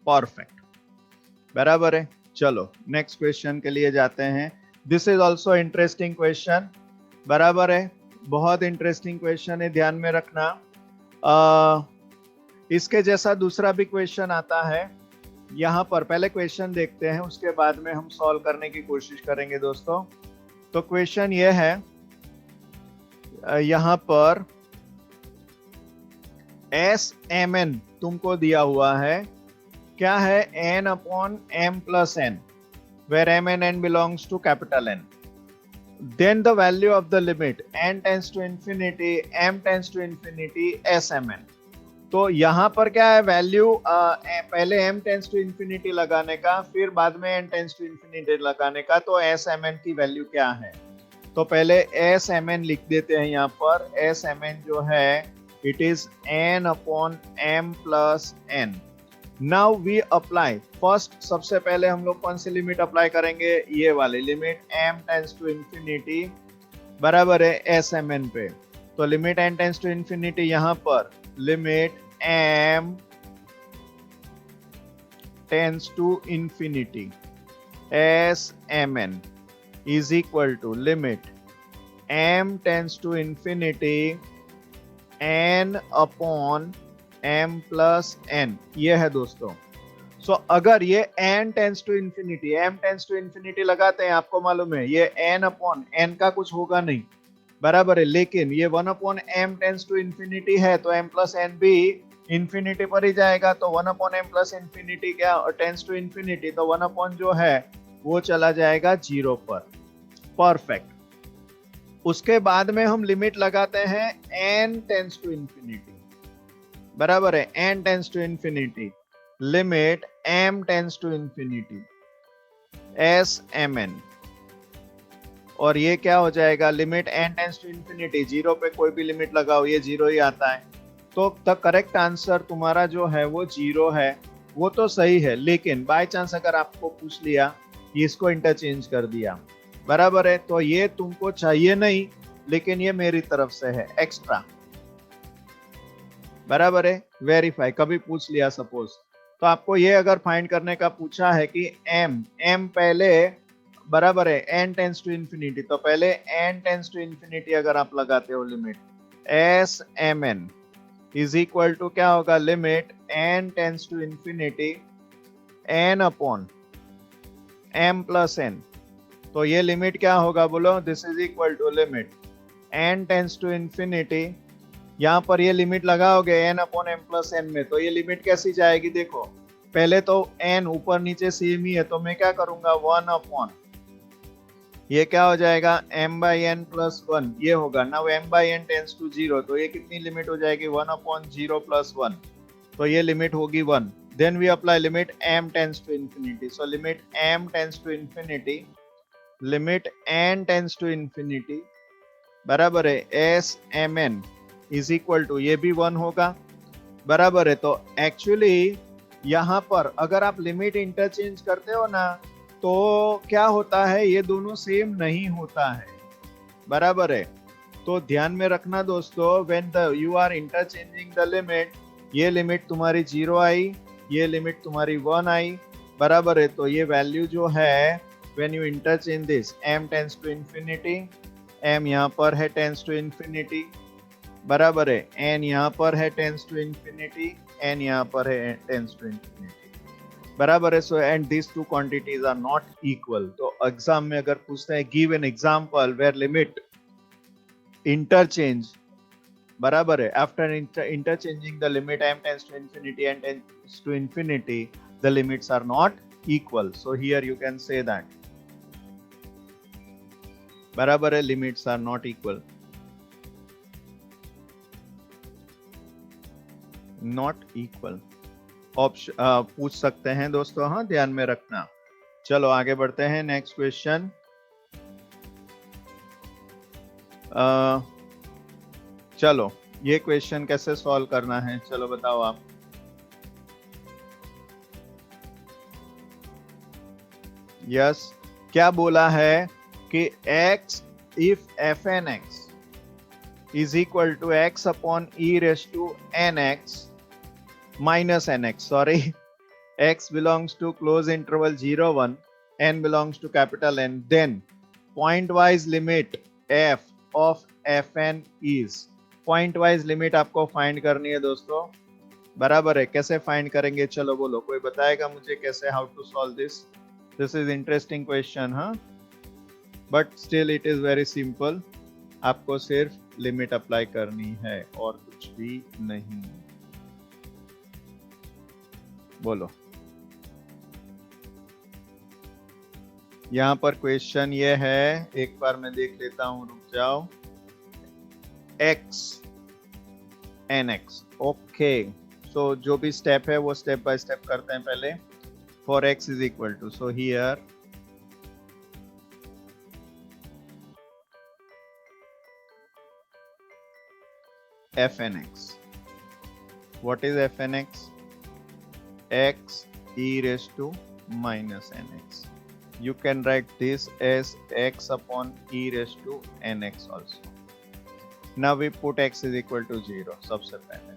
Perfect, बराबर है। चलो नेक्स्ट क्वेश्चन के लिए जाते हैं। This is also interesting question, बराबर है, बहुत इंटरेस्टिंग क्वेश्चन है, ध्यान में रखना। इसके जैसा दूसरा भी क्वेश्चन आता है। यहाँ पर पहले क्वेश्चन देखते हैं, उसके बाद में हम सॉल्व करने की कोशिश करेंगे दोस्तों। तो क्वेश्चन ये है, यहाँ पर SMN तुमको दिया हुआ है, क्या है, n upon m plus n, where m and n belongs to capital N. Then the value of the limit n tends to infinity, m tends to infinity, SMN. तो यहाँ पर क्या है, वैल्यू पहले m टेंस टू इंफिनिटी लगाने का, फिर बाद में n टेंस टू इंफिनिटी लगाने का। तो SMN की वैल्यू क्या है, तो पहले SMN लिख देते हैं। यहाँ पर SMN जो है it is n upon m plus n। Now we apply first, सबसे पहले हम लोग कौन सी लिमिट अप्लाई करेंगे, ये वाली limit m tends to infinity, बराबर है SMN पे। तो limit n tends to infinity, यहाँ पर limit m tends to infinity SMN is equal to limit m tends to infinity n upon m plus n, ये है दोस्तों। सो अगर ये n tends to infinity, m tends to infinity लगाते हैं, आपको मालूम है ये n अपॉन n का कुछ होगा नहीं, बराबर है। लेकिन ये 1 upon m tends to infinity है, तो m प्लस n भी इंफिनिटी पर ही जाएगा। तो 1 अपॉन m प्लस इंफिनिटी क्या टेंस टू इंफिनिटी, तो 1 अपॉन जो है वो चला जाएगा 0 पर। परफेक्ट। उसके बाद में हम लिमिट लगाते हैं n टेंस टू इंफिनिटी, बराबर है, n tends to infinity, limit m tends to infinity SMN, और ये क्या हो जाएगा, limit n tends to infinity, 0 पे कोई भी लिमिट लगाओ ये 0 ही आता है। तो द करेक्ट आंसर तुम्हारा जो है वो 0 है, वो तो सही है। लेकिन बाय चांस अगर आपको पूछ लिया कि इसको इंटरचेंज कर दिया, बराबर है, तो ये तुमको चाहिए नहीं, लेकिन ये मेरी तरफ से है एक्स्ट्रा, बराबर है। वेरीफाई कभी पूछ लिया सपोज, तो आपको ये अगर फाइंड करने का पूछा है कि m पहले, बराबर है, n टेंस टू इंफिनिटी, तो पहले n टेंस टू इंफिनिटी अगर आप लगाते हो limit SMN is equal to क्या होगा, limit n tends to infinity n upon m plus n। तो ये लिमिट क्या होगा बोलो, this is equal to limit n tends to infinity, यहाँ पर ये लिमिट लगाओगे n upon m plus n में, तो ये लिमिट कैसी जाएगी, देखो पहले तो n ऊपर नीचे सेम ही है, तो मैं क्या करूंगा 1 अपॉन, ये क्या हो जाएगा m बाई n प्लस 1, ये होगा ना, m by n tends to 0, तो ये कितनी लिमिट हो जाएगी 1 अपॉन 0 प्लस 1, तो ये लिमिट होगी 1। Then we apply limit m tends to infinity, so limit m tends to infinity, limit n tends to infinity, बराबर है SMN इज इक्वल टू, ये भी 1 होगा, बराबर है। तो एक्चुअली यहाँ पर अगर आप लिमिट इंटरचेंज करते हो ना, तो क्या होता है, ये दोनों सेम नहीं होता है। बराबर है। तो ध्यान में रखना दोस्तों, when the you are interchanging the limit, ये लिमिट तुम्हारी 0 आई, ये लिमिट तुम्हारी 1 आई। बराबर है। तो ये वैल्यू जो है, when you interchange this, m tends to infinity, m यहाँ पर है टेंस टू इंफिनिटी, बराबर है, n यहाँ पर है टेंस टू इंफिनिटी, n यहाँ पर है टेंस टू इंफिनिटी, बराबर है। So and this two quantities are not equal. तो एग्जाम में अगर पूछते हैं give an example where limit interchange, बराबर है, after interchanging the limit m tends to infinity and tends to infinity, the limits are not equal. So here you can say that, बराबर है, limits are not equal, not equal option पूछ सकते हैं दोस्तों, हाँ ध्यान में रखना। चलो आगे बढ़ते हैं, नेक्स्ट क्वेश्चन। चलो ये क्वेश्चन कैसे सॉल्व करना है, चलो बताओ आप। यस, क्या बोला है कि x if fnx is equal to x upon e raised to nx minus nx, sorry, x belongs to close interval 0 1, n belongs to capital N, then point wise limit f of fn is, point wise limit आपको find करनी है दोस्तों, बराबर है। कैसे find करेंगे, चलो बोलो, कोई बताएगा मुझे कैसे, how to solve this? This is interesting question, हाँ, but still it is very simple. आपको सिर्फ लिमिट अप्लाई करनी है और कुछ भी नहीं। बोलो, यहां पर क्वेश्चन ये है, एक बार मैं देख लेता हूं, रुक जाओ। x nx, ओके, सो जो भी स्टेप है वो स्टेप बाय स्टेप करते हैं पहले। For x is equal to, so here fnx, what is fnx? x e raised to minus nx. You can write this as x upon e raised to nx also. Now we put x is equal to 0 सबसे पहले,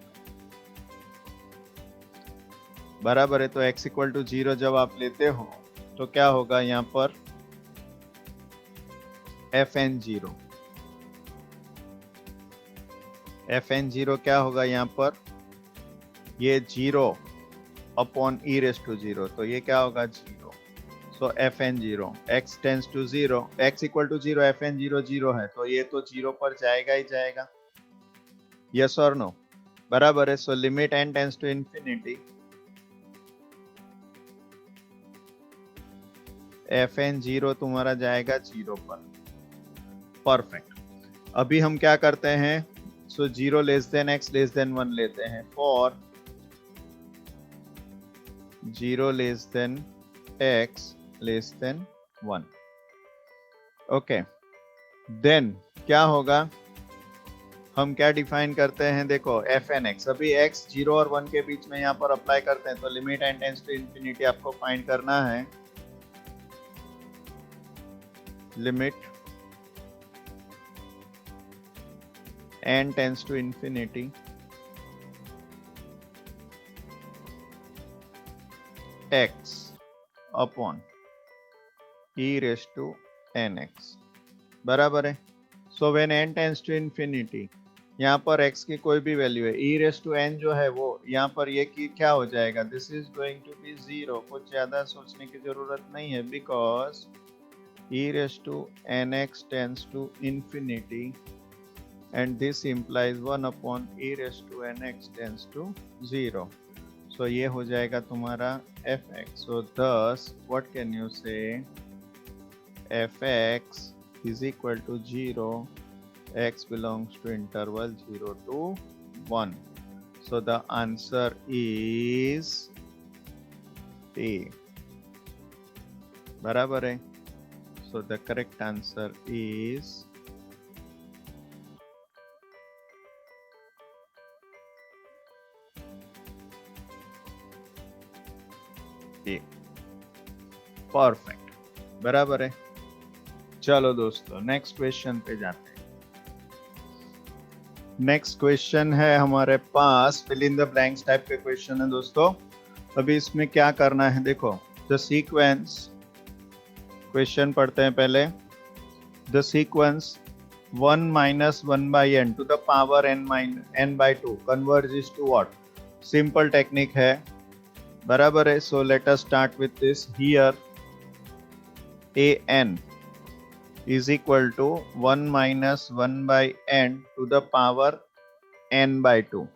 बराबर है। तो x equal to 0 जब आप लेते हो तो क्या होगा यहाँ पर, fn0, fn0 क्या होगा यहाँ पर, ये 0 अपॉन e रेस टू 0, तो ये क्या होगा 0। So fn0, x tends to 0, x equal to 0, fn0 0 है, तो ये तो 0 पर जाएगा ही जाएगा, यस और नो, बराबर है। So limit n tends to infinity, fn0 तुम्हारा जाएगा 0 पर, परफेक्ट। अभी हम क्या करते हैं, so 0 less than x less than 1 लेते हैं, for 0 less than x less than 1, okay. Then क्या होगा, हम क्या डिफाइन करते हैं, देखो fnx, अभी x 0 और 1 के बीच में यहाँ पर अप्लाई करते हैं, तो limit n tends to infinity आपको फाइंड करना है। Limit n tends to infinity x upon e raise to nx, बराबर है। So when n tends to infinity, यहाँ पर x की कोई भी वैल्यू है, e रेस टू n जो है वो यहाँ पर ये की क्या हो जाएगा, this is going to be 0। कुछ ज्यादा सोचने की जरूरत नहीं है, because e raise to nx tends to infinity and this implies 1 upon e raised to nx tends to 0. So ये हो जाएगा तुम्हारा fx. So thus what can you say, fx is equal to 0, x belongs to interval 0 to 1. So the answer is A, बराबर है। So the correct answer is perfect, बराबर है। चलो दोस्तों नेक्स्ट क्वेश्चन पे जाते हैं। नेक्स्ट क्वेश्चन है हमारे पास fill in the blanks type के क्वेश्चन है दोस्तों। अभी इसमें क्या करना है, देखो द सीक्वेंस, क्वेश्चन पढ़ते हैं पहले। The sequence 1 minus 1 by n to the power n by 2 converges to what? Simple technique है, बराबर है। So let us start with this. Here an is equal to 1 minus 1 by n to the power n by 2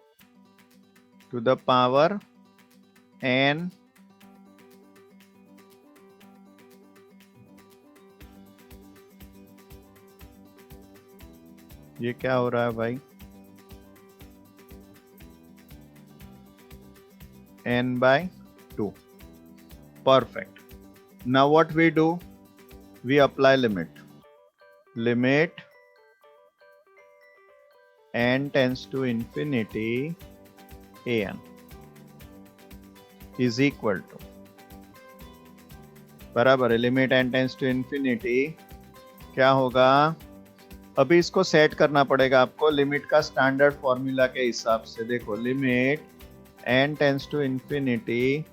to the power n ये क्या हो रहा है भाई, n by 2, perfect. Now what we do, we apply limit n tends to infinity an is equal to, बराबर है, limit n tends to infinity क्या होगा, अभी इसको सेट करना पड़ेगा आपको लिमिट का स्टैंडर्ड फॉर्मूला के हिसाब से। देखो limit n tends to infinity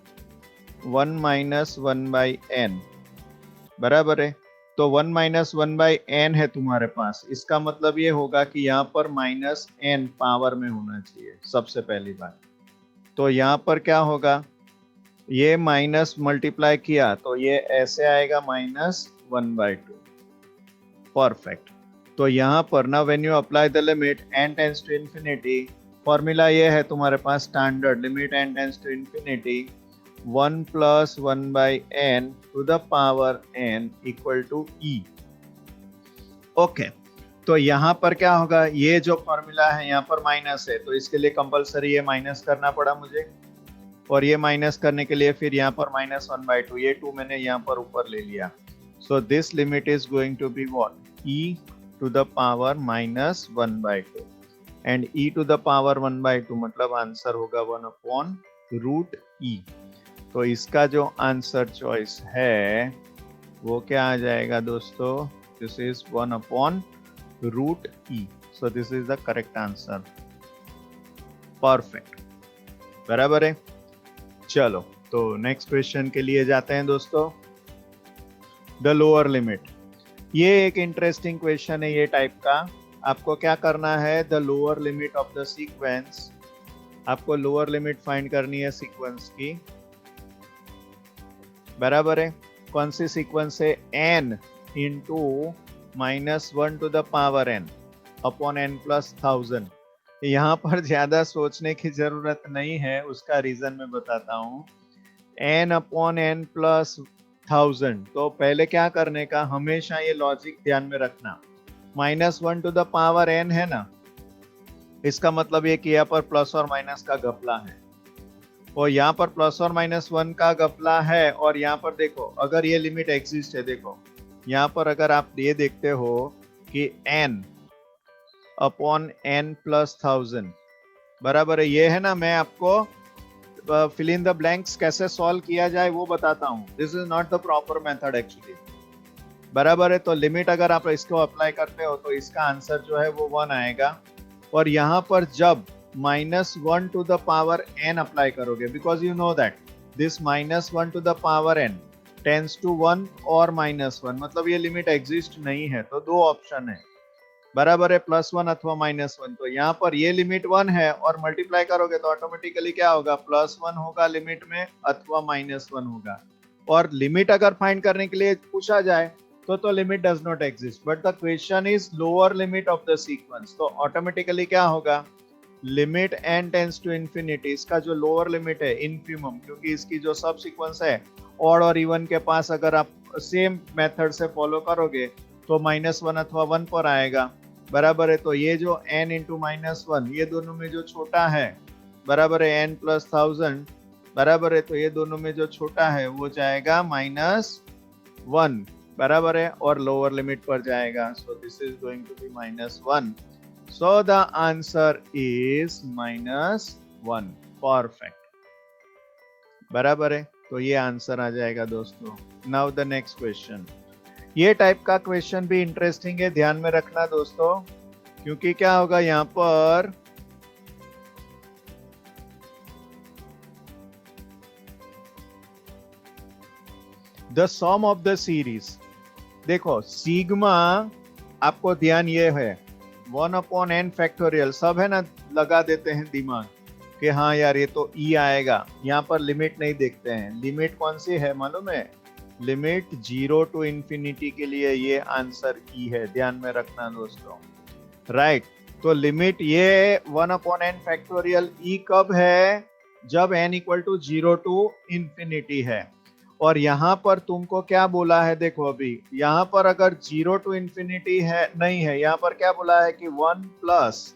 1 minus 1 by n, बराबर है। तो 1 माइनस 1 बाई n है तुम्हारे पास, इसका मतलब ये होगा कि यहाँ पर माइनस n पावर में होना चाहिए सबसे पहली बात। तो यहाँ पर क्या होगा, ये माइनस मल्टीप्लाई किया तो ये ऐसे आएगा -1/2, परफेक्ट। तो यहाँ पर ना when you apply the limit n tends to infinity, formula ये है तुम्हारे पास standard, limit n tends to infinity 1 + 1/n to the power n equal to e। Okay, तो यहाँ पर क्या होगा, ये जो फॉर्मूला है यहाँ पर माइनस है, तो इसके लिए कंपलसरी ये माइनस करना पड़ा मुझे, और ये माइनस करने के लिए फिर यहाँ पर -1/2, ये 2 मैंने यहाँ पर ऊपर ले लिया। So this limit is going to be what, e to the power -1/2, and e to the power 1/2 मतलब आंसर होगा 1/√e। तो इसका जो आंसर चॉइस है वो क्या आ जाएगा दोस्तों, this is 1/√e। So this is the correct answer, perfect, बराबर है। चलो तो नेक्स्ट क्वेश्चन के लिए जाते हैं दोस्तों। द लोअर लिमिट, ये एक इंटरेस्टिंग क्वेश्चन है ये टाइप का। आपको क्या करना है, the lower limit of the sequence, आपको लोअर लिमिट फाइंड करनी है सीक्वेंस की, बराबर है। कौन सी सीक्वेंस है, n into -1 to the power n upon n + 1000। यहाँ पर ज्यादा सोचने की जरूरत नहीं है, उसका रीजन मैं बताता हूँ। n/n + 1000, तो पहले क्या करने का, हमेशा ये लॉजिक ध्यान में रखना, -1 टू द पावर n है ना, इसका मतलब ये कि यहाँ पर प्लस और माइनस का घपला है, और यहाँ पर प्लस और -1 का घपला है, और यहाँ पर देखो अगर ये लिमिट एग्जिस्ट है, देखो यहाँ पर अगर आप ये देखते हो कि n अपॉन n + 1000, बराबर है, ये है ना। मैं आपको फिल इन द ब्लैंक्स कैसे सॉल्व किया जाए वो बताता हूँ, this is not the proper method actually, बराबर है। तो लिमिट अगर आप इसको अप्लाई करते हो तो इसका आंसर जो है वो 1 आएगा, और यहाँ पर जब -1 to the power n apply करोगे, because you know that this -1 to the power n tends to 1 और -1, मतलब ये लिमिट एग्जिस्ट नहीं है। तो दो ऑप्शन है, बराबर है, +1 अथवा -1। तो यहाँ पर ये लिमिट 1 है, और मल्टीप्लाई करोगे तो ऑटोमेटिकली क्या होगा, +1 होगा लिमिट में अथवा -1 होगा। और लिमिट अगर फाइंड करने के लिए पूछा जाए तो limit does not exist, but the question is lower limit of the sequence. तो ऑटोमेटिकली क्या होगा, limit n tends to infinity, इसका जो लोअर लिमिट है इनफिमम, क्योंकि इसकी जो सब सीक्वेंस है ऑड और इवन के पास अगर आप सेम मेथड से फॉलो करोगे तो -1 अथवा 1 पर आएगा, बराबर है। तो ये जो n इंटू -1, ये दोनों में जो छोटा है, बराबर है, n + 1000, बराबर है। तो ये दोनों में जो छोटा है वो जाएगा -1, बराबर है, और लोअर लिमिट पर जाएगा। So this is going to be -1, so the answer is -1, perfect, बराबर है। तो ये आंसर आ जाएगा दोस्तों। Now the next question. ये टाइप का क्वेश्चन भी इंटरेस्टिंग है, ध्यान में रखना दोस्तों, क्योंकि क्या होगा यहाँ पर the sum of the series. देखो सिग्मा, आपको ध्यान ये है 1/n फैक्टोरियल सब है ना, लगा देते हैं दिमाग कि हाँ यार ये तो ई आएगा। यहाँ पर लिमिट नहीं देखते हैं, लिमिट कौन सी है मालूम है? लिमिट 0 टू इंफिनिटी के लिए ये आंसर ई है, ध्यान में रखना दोस्तों। राइट, तो लिमिट ये 1/n फैक्टोरियल ई कब है? जब n equal to 0 to infinity है। और यहाँ पर तुमको क्या बोला है, देखो अभी यहाँ पर अगर 0 टू इंफिनिटी है नहीं है, यहाँ पर क्या बोला है कि 1 plus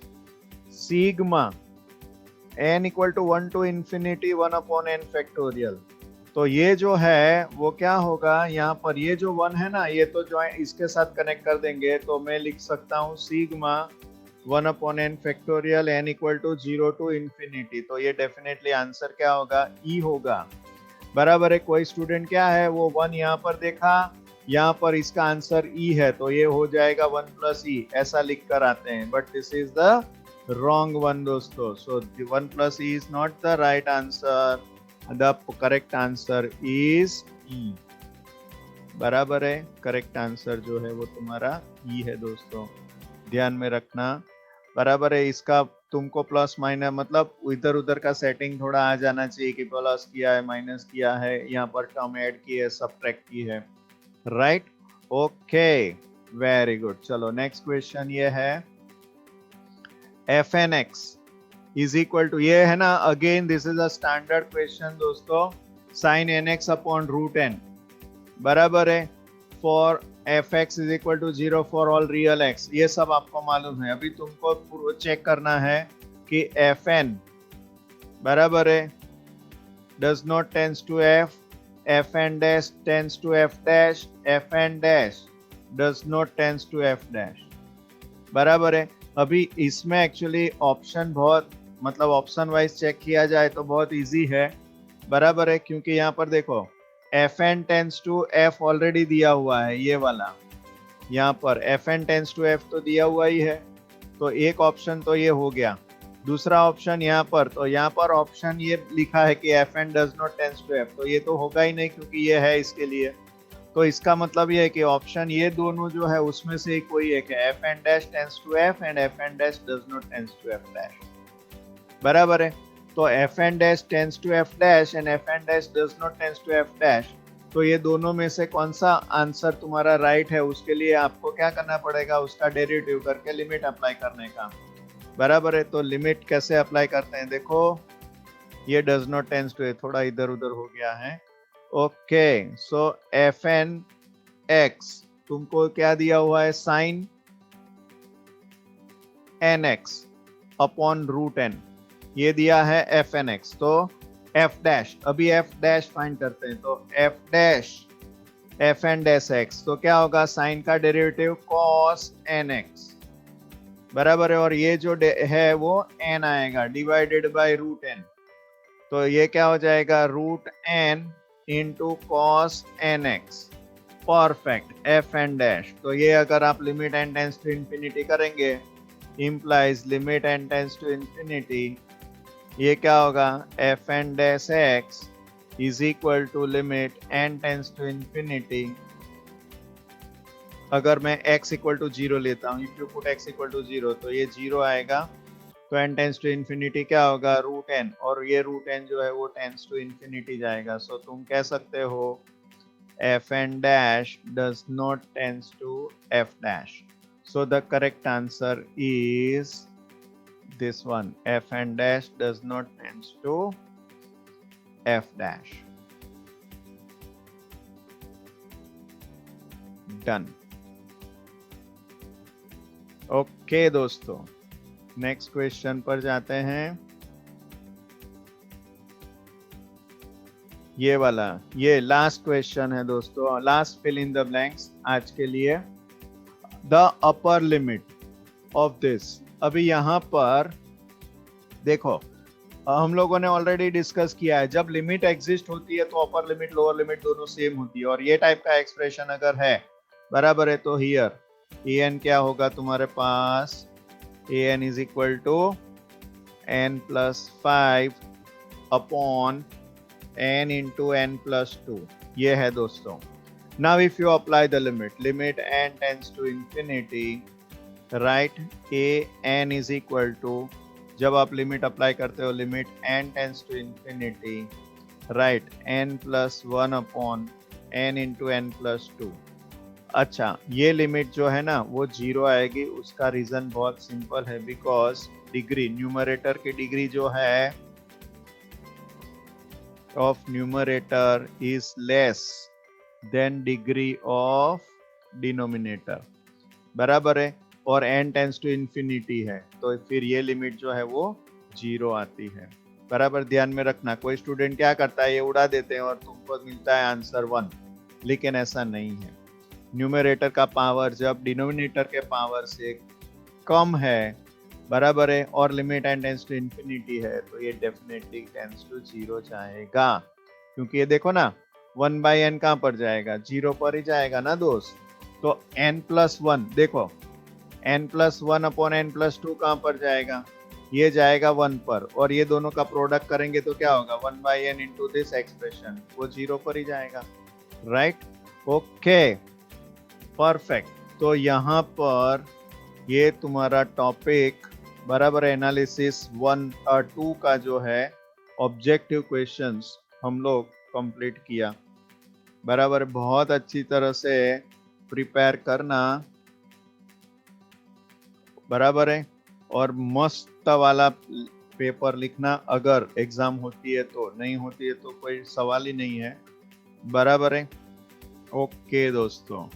sigma n equal to 1 to infinity 1/n factorial. तो ये जो है वो क्या होगा, यहाँ पर ये जो 1 है ना, ये तो जो है इसके साथ कनेक्ट कर देंगे, तो मैं लिख सकता हूँ sigma 1/n factorial n equal to 0 to infinity. तो ये डेफिनेटली आंसर क्या होगा? ई होगा। बराबर है। कोई स्टूडेंट क्या है वो 1 यहाँ पर देखा, यहाँ पर इसका आंसर ई है, तो ये हो जाएगा 1 प्लस ई, ऐसा लिख कर आते हैं, but this is the wrong one दोस्तों। So 1 plus e is not the right answer, the correct answer is e. बराबर है, करेक्ट आंसर जो है वो तुम्हारा ई है दोस्तों, ध्यान में रखना। बराबर है। इसका तुमको प्लस माइनस मतलब इधर उधर का सेटिंग थोड़ा आ जाना चाहिए कि प्लस किया है, माइनस किया है, यहाँ पर टर्म ऐड की है, सब्ट्रैक्ट की है। Right, okay, very good. चलो नेक्स्ट क्वेश्चन ये है fn(x) इज इक्वल टू, ये है ना again this is a standard question दोस्तों, sin nx upon root n। बराबर है। For fx is equal to 0 for all real x, ये सब आपको मालूम है। अभी तुमको चेक करना है कि fn बराबर है does not tends to f, fn dash tends to f dash, fn dash does not tends to f dash. बराबर है। अभी इसमें एक्चुअली ऑप्शन बहुत मतलब ऑप्शन वाइज चेक किया जाए तो बहुत इजी है। बराबर है, क्योंकि यहाँ पर देखो fn tends to f already दिया हुआ है, ये वाला यहाँ पर fn टेंस टू f तो दिया हुआ ही है, तो एक ऑप्शन तो ये हो गया। दूसरा ऑप्शन यहाँ पर, तो यहाँ पर ऑप्शन ये लिखा है कि fn does not tends to f, तो ये तो होगा ही नहीं क्योंकि ये है इसके लिए। तो इसका मतलब ये है कि ऑप्शन ये दोनों जो है उसमें से कोई एक है, fn dash tends to f and fn dash does not tends to f dash. बराबर है। तो fn dash tends to f dash and fn dash does not tends to f dash, तो ये दोनों में से कौन सा आंसर तुम्हारा राइट है, उसके लिए आपको क्या करना पड़ेगा, उसका डेरिवेटिव करके लिमिट अप्लाई करने का। बराबर है। तो लिमिट कैसे अप्लाई करते हैं, देखो ये डज नॉट टेंस टू, थोड़ा इधर उधर हो गया है। ओके, सो fn(x) तुमको क्या दिया हुआ है, sin nx upon root n, ये दिया है fn(x). तो f डैश, अभी f डैश फाइंड करते हैं, तो f dash fn dash x, तो क्या होगा, साइन का डेरिवेटिव cos nx। बराबर है। और ये जो है वो n आएगा डिवाइडेड बाय रूट n, तो ये क्या हो जाएगा, root n into cos nx। Perfect, fn dash. तो ये अगर आप limit n tends to infinity करेंगे, implies limit n tends to infinity, ये क्या होगा, fn dash x is equal to limit n tends to infinity. अगर मैं x इक्वल टू 0 लेता हूँ, if you put x equal to 0, तो ये 0 आएगा, तो n टेंस टू इंफिनिटी क्या होगा, रूट n, और ये रूट n जो है वो टेंस टू इंफिनिटी जाएगा। सो तुम कह सकते हो fn dash does not tends to f dash. So the correct answer is this one, fn dash does not tends to f dash. Done. Okay दोस्तों, नेक्स्ट क्वेश्चन पर जाते हैं। ये वाला, ये लास्ट क्वेश्चन है दोस्तों, last fill in the blanks आज के लिए। The upper limit of this, अभी यहां पर देखो हम लोगों ने ऑलरेडी डिस्कस किया है, जब लिमिट एग्जिस्ट होती है तो अपर लिमिट लोअर लिमिट दोनों सेम होती है, और ये टाइप का एक्सप्रेशन अगर है, बराबर है, तो हियर ए एन क्या होगा तुम्हारे पास, a n is equal to n plus 5 upon n into n plus 2, ये है दोस्तों. Now if you apply the limit n tends to infinity, right, a n is equal to, जब आप limit apply करते हो, limit n tends to infinity, right, n plus 1 upon n into n plus 2. अच्छा, ये limit जो है ना वो 0 आएगी. उसका रीजन बहुत सिंपल है, बिकॉज डिग्री, न्यूमरेटर की डिग्री जो है of numerator is less than degree of denominator, बराबर है, और n tends to infinity है, तो फिर ये लिमिट जो है वो 0 आती है. बराबर ध्यान में रखना. कोई स्टूडेंट क्या करता है, ये उड़ा देते हैं और तुमको मिलता है आंसर 1, लेकिन ऐसा नहीं है. न्यूमरेटर का पावर जब डिनोमिनेटर के पावर से कम है, बराबर है, और limit n tends to infinity है, तो ये डेफिनेटली टेंस टू 0 जाएगा. क्योंकि ये देखो ना, 1 बाई एन कहाँ पर जाएगा, 0 पर ही जाएगा ना दोस्त. तो n प्लस 1, देखो n plus 1 upon n plus 2 कहाँ पर जाएगा, ये जाएगा 1 पर, और ये दोनों का प्रोडक्ट करेंगे तो क्या होगा, 1 by n into this expression, वो 0 पर ही जाएगा. Right, okay, perfect. तो यहाँ पर ये तुम्हारा टॉपिक, बराबर, एनालिसिस 1 और 2 का जो है ऑब्जेक्टिव क्वेश्चंस हम लोग कंप्लीट किया. बराबर, बहुत अच्छी तरह से प्रिपेयर करना, बराबर है, और मस्त वाला पेपर लिखना. अगर एग्जाम होती है तो, नहीं होती है तो कोई सवाल ही नहीं है. बराबर है. ओके दोस्तों.